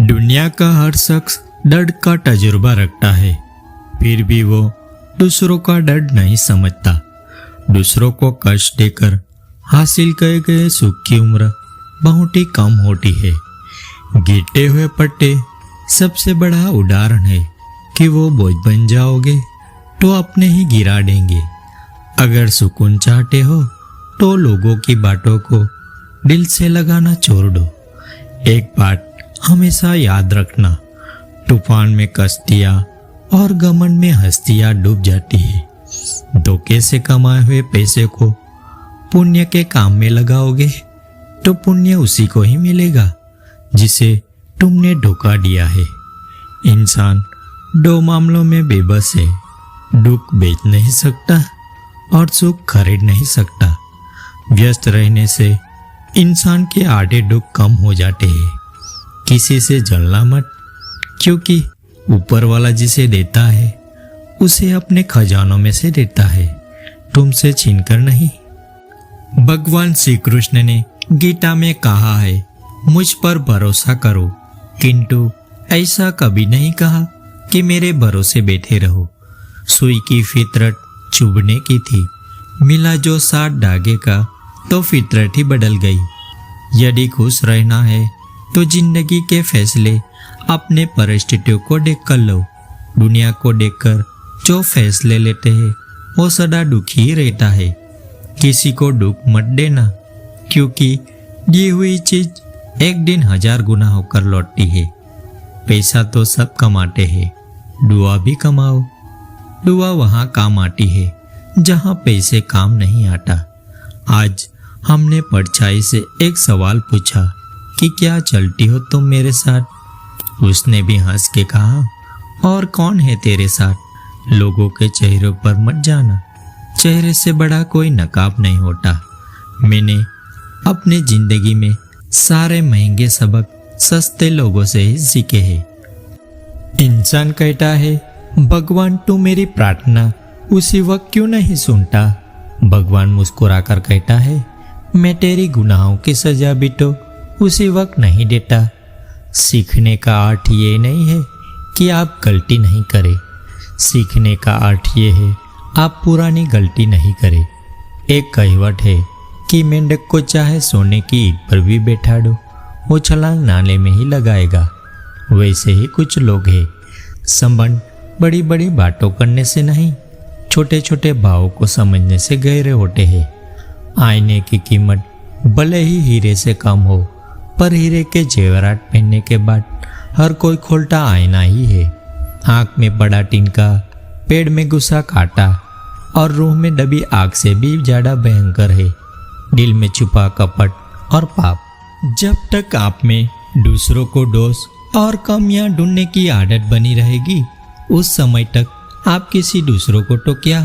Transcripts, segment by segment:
दुनिया का हर शख्स दर्द का तजुर्बा रखता है, फिर भी वो दूसरों का दर्द नहीं समझता। दूसरों को कष्ट देकर हासिल किए गए सुख की उम्र बहुत ही कम होती है। गिरते हुए पट्टे सबसे बड़ा उदाहरण है कि वो बोझ बन जाओगे तो अपने ही गिरा देंगे। अगर सुकून चाहते हो तो लोगों की बातों को दिल से लगाना छोड़ दो। एक बात हमेशा याद रखना, तूफान में कश्तियाँ और घमंड में हस्तियाँ डूब जाती है। धोखे से कमाए हुए पैसे को पुण्य के काम में लगाओगे तो पुण्य उसी को ही मिलेगा जिसे तुमने धोखा दिया है। इंसान दो मामलों में बेबस है, दुख बेच नहीं सकता और सुख खरीद नहीं सकता। व्यस्त रहने से इंसान के आधे दुख कम हो जाते हैं। किसी से जलना मत, क्योंकि ऊपर वाला जिसे देता है उसे अपने खजानों में से देता है, तुमसे छीनकर नहीं। भगवान श्री कृष्ण ने गीता में कहा है, मुझ पर भरोसा करो, किंतु ऐसा कभी नहीं कहा कि मेरे भरोसे बैठे रहो। सुई की फितरत चुभने की थी, मिला जो साथ धागे का तो फितरत ही बदल गई। यदि खुश रहना है तो जिंदगी के फैसले अपने परिस्थितियों को देखकर लो। दुनिया को देखकर जो फैसले लेते हैं वो सदा दुखी ही रहता है। किसी को दुख मत देना, क्योंकि दी हुई चीज एक दिन 1000 गुना होकर लौटती है। पैसा तो सब कमाते हैं, दुआ भी कमाओ। दुआ वहाँ काम आती है जहाँ पैसे काम नहीं आता। आज हमने परछाई से एक सवाल पूछा कि क्या चलती हो तुम मेरे साथ? उसने भी हंस के कहा, और कौन है तेरे साथ? लोगों के चेहरों पर मत जाना, चेहरे से बड़ा कोई नकाब नहीं होता। मैंने अपनी जिंदगी में सारे महंगे सबक सस्ते लोगों से ही सीखे हैं। इंसान कहता है, भगवान तू मेरी प्रार्थना उसी वक्त क्यों नहीं सुनता? भगवान मुस्कुराकर कहता है, मैं तेरी गुनाहों की सजा भी तो उसी वक्त नहीं देता। सीखने का अर्थ ये नहीं है कि आप गलती नहीं करें, सीखने का अर्थ ये है आप पुरानी गलती नहीं करें। एक कहावत है कि मेंढक को चाहे सोने की ईंट पर भी बैठा दो, वो छलांग नाले में ही लगाएगा। वैसे ही कुछ लोग हैं, संबंध बड़ी बड़ी बातों करने से नहीं, छोटे छोटे भावों को समझने से गहरे होते हैं। आईने की कीमत भले ही हीरे से कम हो, पर हीरे के जेवरात पहनने के बाद हर कोई खोलता आईना ही है। आँख में बड़ा तिनका, पेड़ में घुसा कांटा और रूह में दबी आग से भी ज्यादा भयंकर है दिल में छुपा कपट और पाप। जब तक आप में दूसरों को दोष और कमियां ढूंढने की आदत बनी रहेगी, उस समय तक आप किसी दूसरों को तो क्या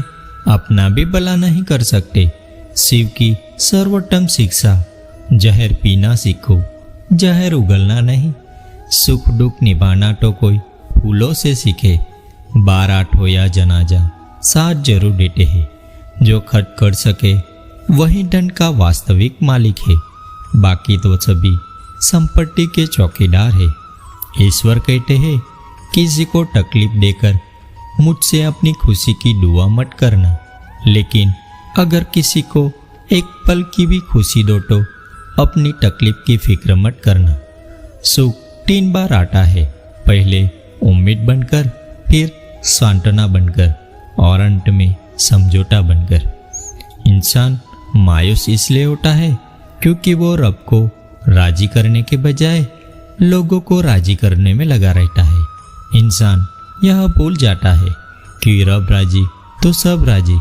अपना भी भला नहीं कर सकते। शिव की सर्वोत्तम शिक्षा, जहर पीना सीखो, जहर उगलना नहीं। सुख दुख निभाना तो कोई फूलों से सीखे। बारात हो या जनाजा साथ जरूर देते हैं। जो खर्च कर सके वही धन का वास्तविक मालिक है, बाकी तो सभी संपत्ति के चौकीदार है। ईश्वर कहते हैं, किसी को तकलीफ देकर मुझसे अपनी खुशी की दुआ मत करना, लेकिन अगर किसी को एक पल की भी खुशी दो तो अपनी तकलीफ की फिक्र मत करना। सुख 3 बार आता है, पहले उम्मीद बनकर, फिर सांत्वना बनकर और अंत में समझौता बनकर। इंसान मायूस इसलिए होता है क्योंकि वो रब को राजी करने के बजाय लोगों को राजी करने में लगा रहता है। इंसान यह भूल जाता है कि रब राजी तो सब राजी।